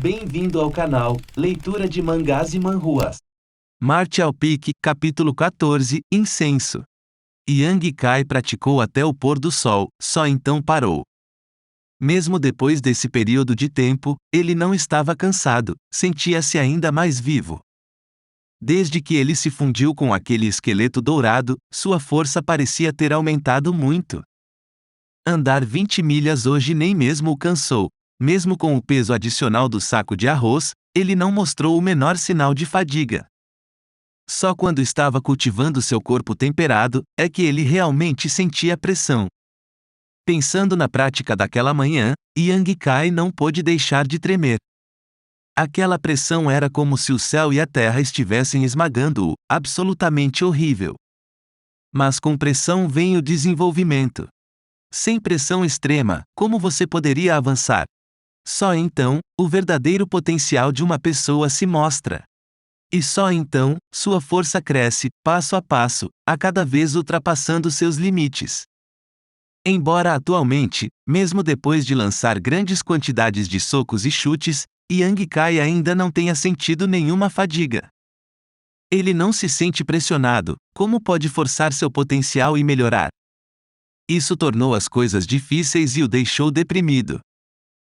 Bem-vindo ao canal Leitura de Mangás e Manhwas. Marte ao Pique, capítulo 14, Incenso. Yang Kai praticou até o pôr do sol, só então parou. Mesmo depois desse período de tempo, ele não estava cansado, sentia-se ainda mais vivo. Desde que ele se fundiu com aquele esqueleto dourado, sua força parecia ter aumentado muito. Andar 20 milhas hoje nem mesmo o cansou. Mesmo com o peso adicional do saco de arroz, ele não mostrou o menor sinal de fadiga. Só quando estava cultivando seu corpo temperado, é que ele realmente sentia pressão. Pensando na prática daquela manhã, Yang Kai não pôde deixar de tremer. Aquela pressão era como se o céu e a terra estivessem esmagando-o, absolutamente horrível. Mas com pressão vem o desenvolvimento. Sem pressão extrema, como você poderia avançar? Só então, o verdadeiro potencial de uma pessoa se mostra. E só então, sua força cresce, passo a passo, a cada vez ultrapassando seus limites. Embora atualmente, mesmo depois de lançar grandes quantidades de socos e chutes, Yang Kai ainda não tenha sentido nenhuma fadiga. Ele não se sente pressionado. Como pode forçar seu potencial e melhorar? Isso tornou as coisas difíceis e o deixou deprimido.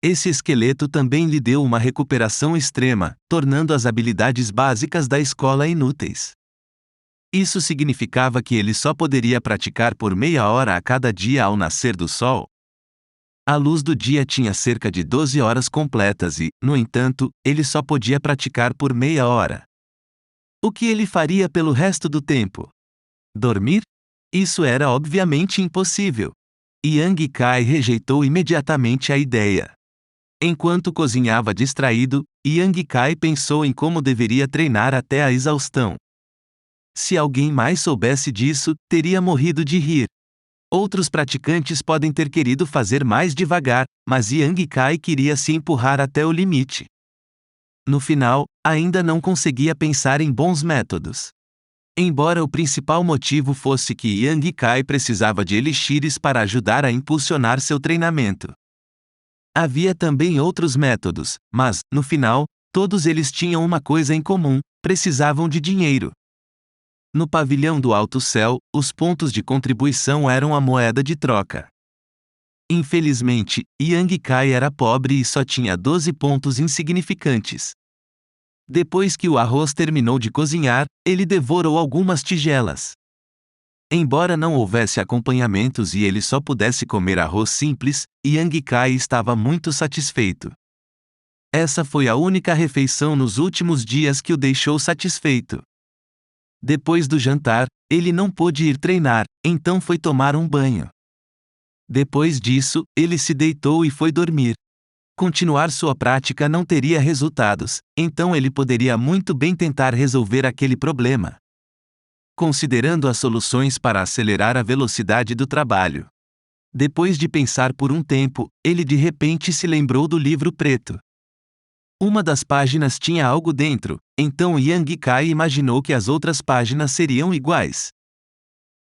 Esse esqueleto também lhe deu uma recuperação extrema, tornando as habilidades básicas da escola inúteis. Isso significava que ele só poderia praticar por meia hora a cada dia ao nascer do sol. A luz do dia tinha cerca de 12 horas completas e, no entanto, ele só podia praticar por meia hora. O que ele faria pelo resto do tempo? Dormir? Isso era obviamente impossível. Yang Kai rejeitou imediatamente a ideia. Enquanto cozinhava distraído, Yang Kai pensou em como deveria treinar até a exaustão. Se alguém mais soubesse disso, teria morrido de rir. Outros praticantes podem ter querido fazer mais devagar, mas Yang Kai queria se empurrar até o limite. No final, ainda não conseguia pensar em bons métodos. Embora o principal motivo fosse que Yang Kai precisava de elixires para ajudar a impulsionar seu treinamento. Havia também outros métodos, mas, no final, todos eles tinham uma coisa em comum: precisavam de dinheiro. No pavilhão do alto céu, os pontos de contribuição eram a moeda de troca. Infelizmente, Yang Kai era pobre e só tinha 12 pontos insignificantes. Depois que o arroz terminou de cozinhar, ele devorou algumas tigelas. Embora não houvesse acompanhamentos e ele só pudesse comer arroz simples, Yang Kai estava muito satisfeito. Essa foi a única refeição nos últimos dias que o deixou satisfeito. Depois do jantar, ele não pôde ir treinar, então foi tomar um banho. Depois disso, ele se deitou e foi dormir. Continuar sua prática não teria resultados, então ele poderia muito bem tentar resolver aquele problema. Considerando as soluções para acelerar a velocidade do trabalho. Depois de pensar por um tempo, ele de repente se lembrou do livro preto. Uma das páginas tinha algo dentro, então Yang Kai imaginou que as outras páginas seriam iguais.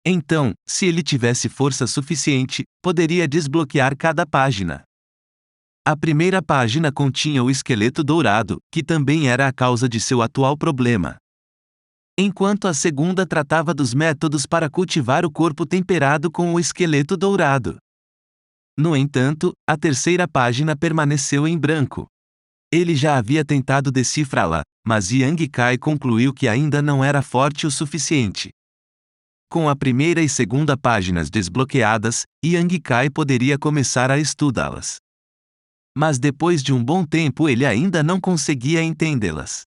Então, se ele tivesse força suficiente, poderia desbloquear cada página. A primeira página continha o esqueleto dourado, que também era a causa de seu atual problema. Enquanto a segunda tratava dos métodos para cultivar o corpo temperado com o esqueleto dourado. No entanto, a terceira página permaneceu em branco. Ele já havia tentado decifrá-la, mas Yang Kai concluiu que ainda não era forte o suficiente. Com a primeira e segunda páginas desbloqueadas, Yang Kai poderia começar a estudá-las. Mas depois de um bom tempo ele ainda não conseguia entendê-las.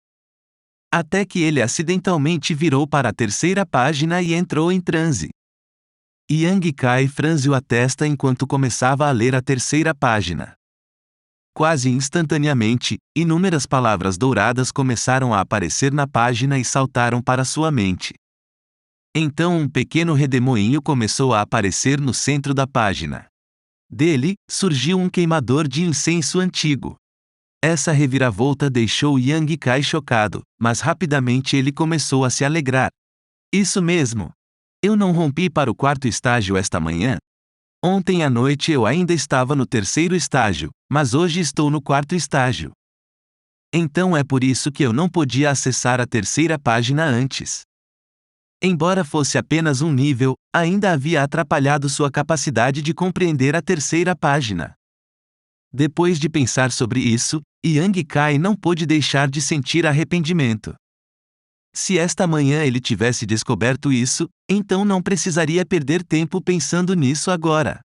Até que ele acidentalmente virou para a terceira página e entrou em transe. Yang Kai franziu a testa enquanto começava a ler a terceira página. Quase instantaneamente, inúmeras palavras douradas começaram a aparecer na página e saltaram para sua mente. Então um pequeno redemoinho começou a aparecer no centro da página. Dele, surgiu um queimador de incenso antigo. Essa reviravolta deixou Yang Kai chocado, mas rapidamente ele começou a se alegrar. Isso mesmo! Eu não rompi para o quarto estágio esta manhã? Ontem à noite eu ainda estava no terceiro estágio, mas hoje estou no quarto estágio. Então é por isso que eu não podia acessar a terceira página antes. Embora fosse apenas um nível, ainda havia atrapalhado sua capacidade de compreender a terceira página. Depois de pensar sobre isso, Yang Kai não pôde deixar de sentir arrependimento. Se esta manhã ele tivesse descoberto isso, então não precisaria perder tempo pensando nisso agora.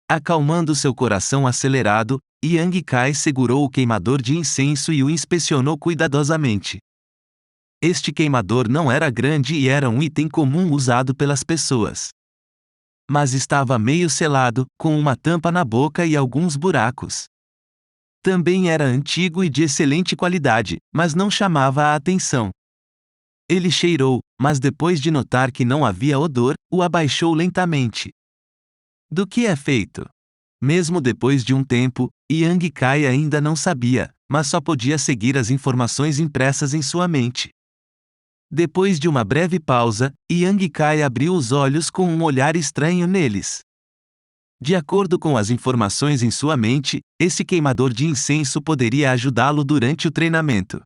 Acalmando seu coração acelerado, Yang Kai segurou o queimador de incenso e o inspecionou cuidadosamente. Este queimador não era grande e era um item comum usado pelas pessoas. Mas estava meio selado, com uma tampa na boca e alguns buracos. Também era antigo e de excelente qualidade, mas não chamava a atenção. Ele cheirou, mas depois de notar que não havia odor, o abaixou lentamente. Do que é feito? Mesmo depois de um tempo, Yang Kai ainda não sabia, mas só podia seguir as informações impressas em sua mente. Depois de uma breve pausa, Yang Kai abriu os olhos com um olhar estranho neles. De acordo com as informações em sua mente, esse queimador de incenso poderia ajudá-lo durante o treinamento.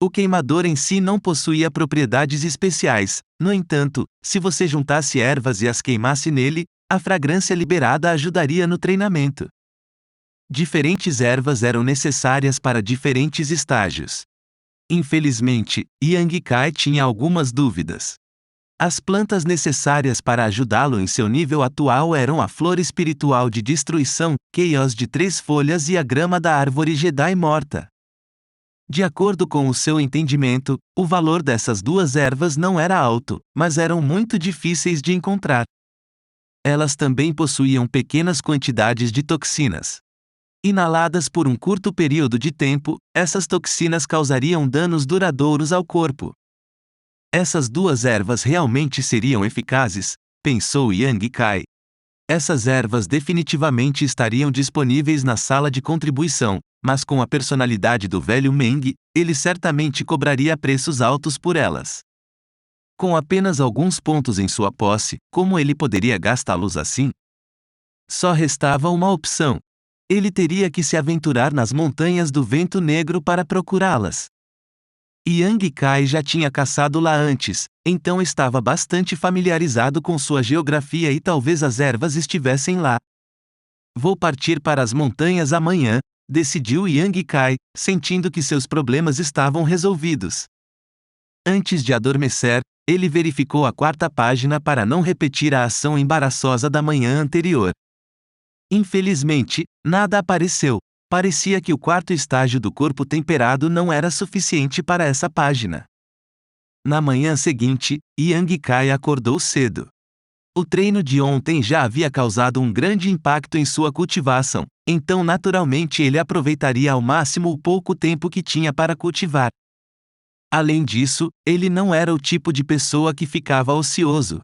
O queimador em si não possuía propriedades especiais, no entanto, se você juntasse ervas e as queimasse nele, a fragrância liberada ajudaria no treinamento. Diferentes ervas eram necessárias para diferentes estágios. Infelizmente, Yang Kai tinha algumas dúvidas. As plantas necessárias para ajudá-lo em seu nível atual eram a flor espiritual de destruição, Chaos de 3 folhas e a grama da árvore Jedi morta. De acordo com o seu entendimento, o valor dessas duas ervas não era alto, mas eram muito difíceis de encontrar. Elas também possuíam pequenas quantidades de toxinas. Inaladas por um curto período de tempo, essas toxinas causariam danos duradouros ao corpo. Essas duas ervas realmente seriam eficazes, pensou Yang Kai. Essas ervas definitivamente estariam disponíveis na sala de contribuição, mas com a personalidade do velho Meng, ele certamente cobraria preços altos por elas. Com apenas alguns pontos em sua posse, como ele poderia gastá-los assim? Só restava uma opção. Ele teria que se aventurar nas montanhas do Vento Negro para procurá-las. Yang Kai já tinha caçado lá antes, então estava bastante familiarizado com sua geografia e talvez as ervas estivessem lá. Vou partir para as montanhas amanhã, decidiu Yang Kai, sentindo que seus problemas estavam resolvidos. Antes de adormecer, ele verificou a 4ª página para não repetir a ação embaraçosa da manhã anterior. Infelizmente, nada apareceu. Parecia que o 4º estágio do corpo temperado não era suficiente para essa página. Na manhã seguinte, Yang Kai acordou cedo. O treino de ontem já havia causado um grande impacto em sua cultivação, então naturalmente ele aproveitaria ao máximo o pouco tempo que tinha para cultivar. Além disso, ele não era o tipo de pessoa que ficava ocioso.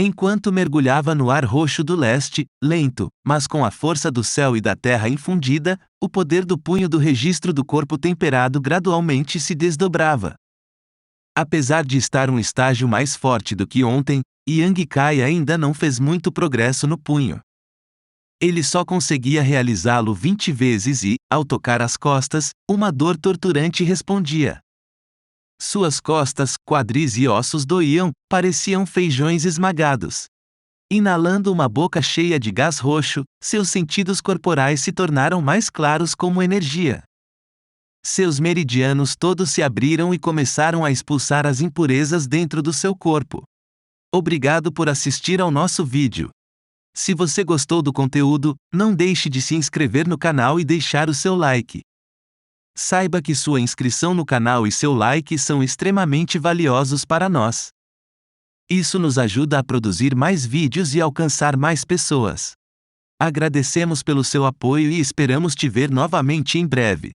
Enquanto mergulhava no ar roxo do leste, lento, mas com a força do céu e da terra infundida, o poder do punho do registro do corpo temperado gradualmente se desdobrava. Apesar de estar um estágio mais forte do que ontem, Yang Kai ainda não fez muito progresso no punho. Ele só conseguia realizá-lo 20 vezes e, ao tocar as costas, uma dor torturante respondia. Suas costas, quadris e ossos doíam, pareciam feijões esmagados. Inalando uma boca cheia de gás roxo, seus sentidos corporais se tornaram mais claros como energia. Seus meridianos todos se abriram e começaram a expulsar as impurezas dentro do seu corpo. Obrigado por assistir ao nosso vídeo. Se você gostou do conteúdo, não deixe de se inscrever no canal e deixar o seu like. Saiba que sua inscrição no canal e seu like são extremamente valiosos para nós. Isso nos ajuda a produzir mais vídeos e alcançar mais pessoas. Agradecemos pelo seu apoio e esperamos te ver novamente em breve.